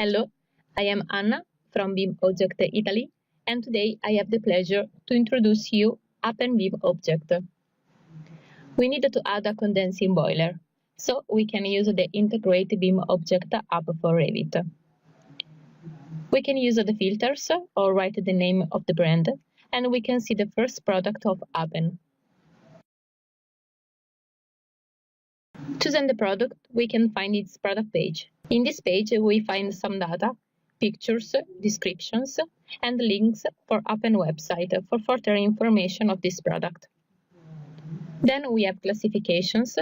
Hello, I am Anna from BIMobject Italy, and today I have the pleasure to introduce you Apen BIMobject. We need to add a condensing boiler, so we can use the Integrate BIMobject app for Revit. We can use the filters or write the name of the brand, and we can see the first product of Apen. Choosing the product, we can find its product page. In this page, we find some data, pictures, descriptions, and links for Apen website for further information of this product. Then we have classifications,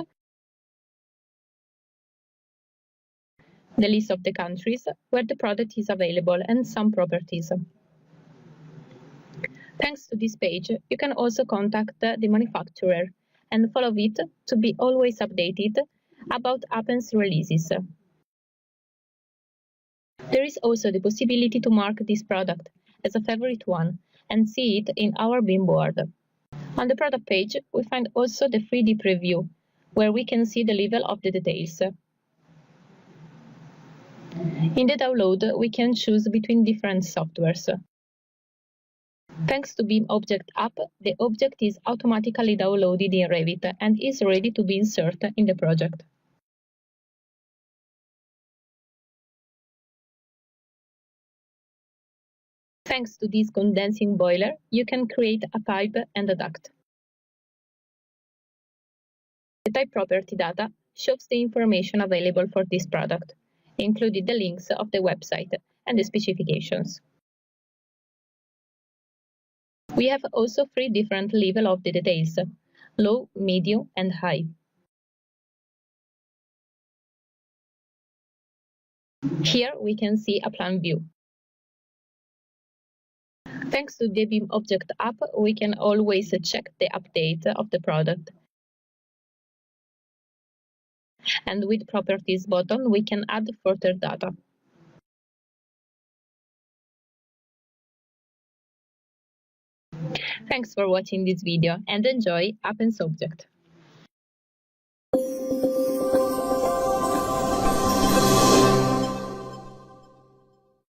the list of the countries where the product is available, and some properties. Thanks to this page, you can also contact the manufacturer and follow it to be always updated about Apen's releases. There is also the possibility to mark this product as a favorite one and see it in our BIM board. On the product page, we find also the 3D preview, where we can see the level of the details. In the download, we can choose between different softwares. Thanks to BIMobject app, the object is automatically downloaded in Revit and is ready to be inserted in the project. Thanks to this condensing boiler, you can create a pipe and a duct. The type property data shows the information available for this product, including the links of the website and the specifications. We have also 3 different levels of the details: low, medium, and high. Here we can see a plan view. Thanks to the BIMobject app, we can always check the update of the product. And with Properties button, we can add further data. Thanks for watching this video and enjoy Apen's object.